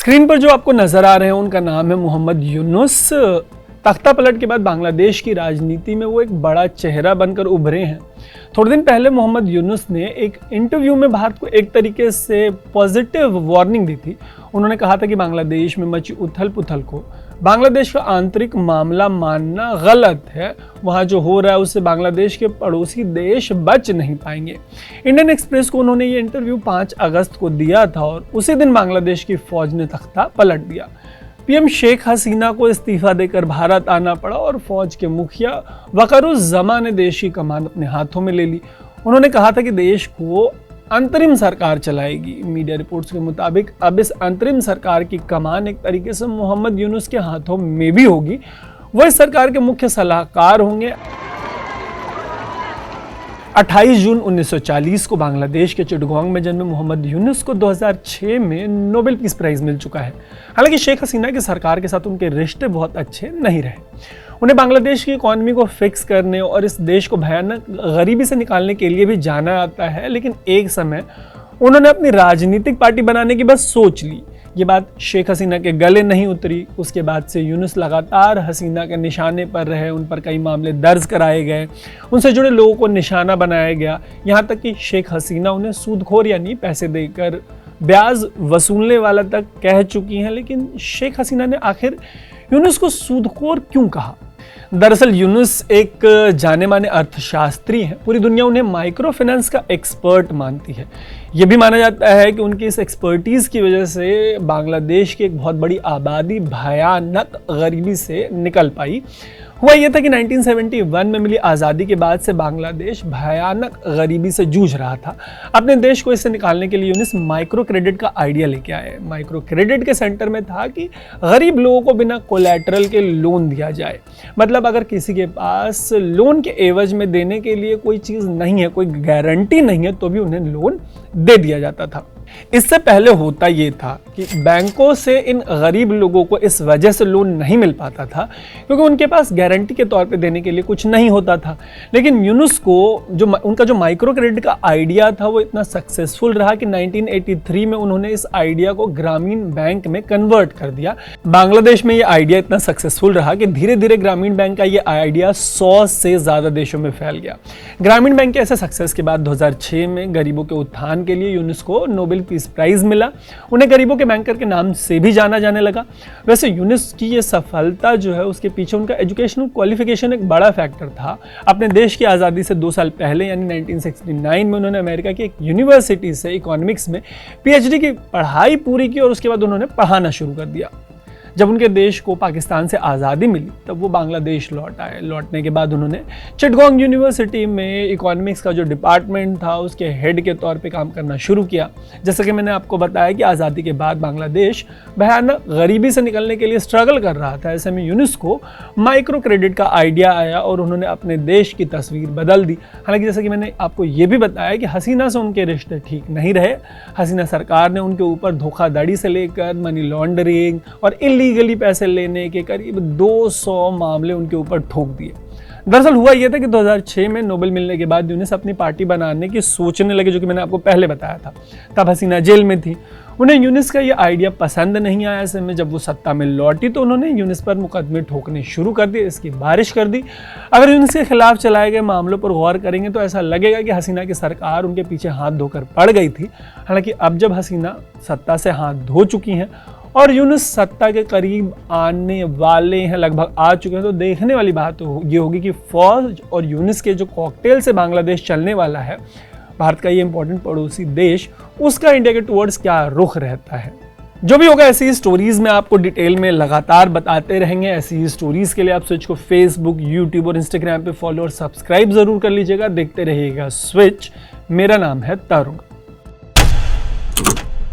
Screen पर जो आपको नजर आ रहे हैं उनका नाम है मोहम्मद यूनुस। तख्ता पलट के बाद बांग्लादेश की राजनीति में वो एक बड़ा चेहरा बनकर उभरे हैं। थोड़े दिन पहले मोहम्मद यूनुस ने एक इंटरव्यू में भारत को एक तरीके से पॉजिटिव वार्निंग दी थी। उन्होंने कहा था कि बांग्लादेश में मची उथल पुथल को बांग्लादेश का आंतरिक मामला मानना गलत है। वहाँ जो हो रहा है उससे बांग्लादेश के पड़ोसी देश बच नहीं पाएंगे। इंडियन एक्सप्रेस को उन्होंने ये इंटरव्यू 5 अगस्त को दिया था और उसी दिन बांग्लादेश की फौज ने तख्ता पलट दिया। पीएम शेख हसीना को इस्तीफा देकर भारत आना पड़ा और फौज के मुखिया वक़ारुज़्ज़मा ने देश की कमान अपने हाथों में ले ली। उन्होंने कहा था कि देश को अंतरिम सरकार चलाएगी। मीडिया रिपोर्ट्स के मुताबिक अब इस अंतरिम सरकार की कमान एक तरीके से मोहम्मद यूनुस के हाथों में भी होगी। वो इस सरकार के मुख्य सलाहकार होंगे। 28 जून 1940 को बांग्लादेश के चिटगांव में जन्मे मोहम्मद यूनुस को 2006 में नोबेल पीस प्राइज मिल चुका है। हालांकि शेख हसीना की सरकार के साथ उनके रिश्ते बहुत अच्छे नहीं रहे। उन्हें बांग्लादेश की इकॉनमी को फिक्स करने और इस देश को भयानक गरीबी से निकालने के लिए भी जाना आता है, लेकिन एक समय उन्होंने अपनी राजनीतिक पार्टी बनाने की बस सोच ली। ये बात शेख हसीना के गले नहीं उतरी। उसके बाद से यूनुस लगातार हसीना के निशाने पर रहे। उन पर कई मामले दर्ज कराए गए, उनसे जुड़े लोगों को निशाना बनाया गया। यहाँ तक कि शेख हसीना उन्हें सूदखोर यानी पैसे देकर ब्याज वसूलने वाला तक कह चुकी हैं। लेकिन शेख हसीना ने आखिर यूनुस को सूदखोर क्यों कहा? दरअसल यूनुस एक जाने माने अर्थशास्त्री हैं। पूरी दुनिया उन्हें माइक्रो फाइनेंस का एक्सपर्ट मानती है। यह भी माना जाता है कि उनकी इस एक्सपर्टीज़ की वजह से बांग्लादेश की एक बहुत बड़ी आबादी भयानक गरीबी से निकल पाई। हुआ यह था कि 1971 में मिली आज़ादी के बाद से बांग्लादेश भयानक गरीबी से जूझ रहा था। अपने देश को इससे निकालने के लिए यूनुस माइक्रो क्रेडिट का आइडिया लेके आए। माइक्रो क्रेडिट के सेंटर में था कि गरीब लोगों को बिना कोलैटरल के लोन दिया जाए। मतलब अगर किसी के पास लोन के एवज में देने के लिए कोई चीज़ नहीं है, कोई गारंटी नहीं है, तो भी उन्हें लोन दे दिया जाता था। इससे पहले होता ये था कि बैंकों से इन गरीब लोगों को इस वजह से लोन नहीं मिल पाता था क्योंकि उनके पास गारंटी के तौर पे देने के लिए कुछ नहीं होता था। लेकिन यूनुस को उनका जो माइक्रो क्रेडिट का आइडिया था वो इतना सक्सेसफुल रहा कि 1983 में उन्होंने इस आइडिया को ग्रामीण बैंक में कन्वर्ट कर दिया। बांग्लादेश में ये आइडिया इतना सक्सेसफुल रहा कि धीरे धीरे ग्रामीण बैंक का ये आइडिया 100 से ज़्यादा देशों में फैल गया। ग्रामीण बैंक के ऐसे सक्सेस के बाद 2006 में गरीबों के उत्थान के लिए यूनुस को नोबेल पीस प्राइज मिला। उन्हें गरीबों के बैंकर के नाम से भी जाना जाने लगा। वैसे यूनुस की ये सफलता जो है उसके पीछे उनका एजुकेशनल क्वालिफिकेशन एक बड़ा फैक्टर था। अपने देश की आज़ादी से 2 साल पहले यानी 1969 में उन्होंने अमेरिका की एक यूनिवर्सिटी से इकोनॉमिक्स में पीएचडी की पढ़ाई पूरी की और उसके बाद उन्होंने पढ़ाना शुरू कर दिया। जब उनके देश को पाकिस्तान से आज़ादी मिली तब वो बांग्लादेश लौट आए। लौटने के बाद उन्होंने चिटगांव यूनिवर्सिटी में इकोनॉमिक्स का जो डिपार्टमेंट था उसके हेड के तौर पे काम करना शुरू किया। जैसा कि मैंने आपको बताया कि आज़ादी के बाद बांग्लादेश भयानक गरीबी से निकलने के लिए स्ट्रगल कर रहा था। ऐसे में यूनुस को माइक्रो क्रेडिट का आइडिया आया और उन्होंने अपने देश की तस्वीर बदल दी। हालांकि जैसा कि मैंने आपको ये भी बताया कि हसीना से उनके रिश्ते ठीक नहीं रहे। हसीना सरकार ने उनके ऊपर धोखाधड़ी से लेकर मनी लॉन्ड्रिंग और इलीगली पैसे लेने के करीब 200 मामले उनके ऊपर ठोक दिए। दरअसल हुआ यह था कि 2006 में नोबेल मिलने के बाद यूनुस अपनी पार्टी बनाने की सोचने लगे, जो कि मैंने आपको पहले बताया था। तब हसीना जेल में थी। उन्हें यूनुस का ये आइडिया पसंद नहीं आया। ऐसे में जब वो सत्ता में लौटी तो उन्होंने यूनुस पर मुकदमे ठोकने शुरू कर दिए, इसकी बारिश कर दी। अगर यूनुस के खिलाफ चलाए गए मामलों पर गौर करेंगे तो ऐसा लगेगा कि हसीना की सरकार उनके पीछे हाथ धोकर पड़ गई थी। हालांकि अब जब हसीना सत्ता से हाथ धो चुकी हैं और यूनुस सत्ता के करीब आने वाले हैं, लगभग आ चुके हैं, तो देखने वाली बात ये होगी कि फौज और यूनुस के जो कॉकटेल से बांग्लादेश चलने वाला है, भारत का ये इंपॉर्टेंट पड़ोसी देश, उसका इंडिया के टुवर्ड्स क्या रुख रहता है। जो भी होगा ऐसी ही स्टोरीज में आपको डिटेल में लगातार बताते रहेंगे। ऐसी ही स्टोरीज के लिए आप स्विच को फेसबुक, यूट्यूब और इंस्टाग्राम पे फॉलो और सब्सक्राइब जरूर कर लीजिएगा। देखते रहिएगा स्विच। मेरा नाम है तरुण।